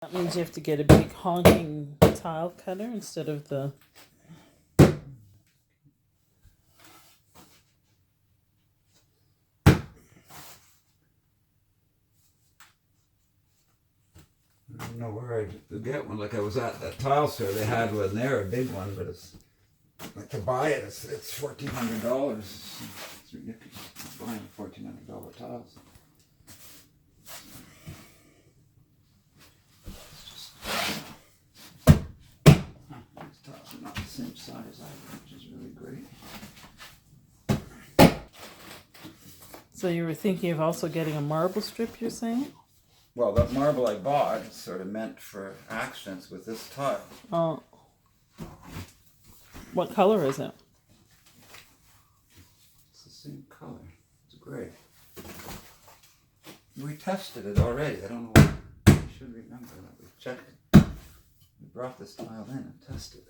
That means you have to get a big honking tile cutter instead of the... I don't know where I'd get one. Like I was at that tile store, they had one there, a big one, but it's like to buy it, it's $1,400. It's ridiculous. Buying $1,400 tiles. These tiles are not the same size either, which is really great. So you were thinking of also getting a marble strip, you're saying? Well, that marble I bought is sort of meant for accents with this tile. Oh. What color is it? It's the same color. It's gray. We tested it already. I don't know why. I should remember that. We checked it. We brought this tile in and tested it.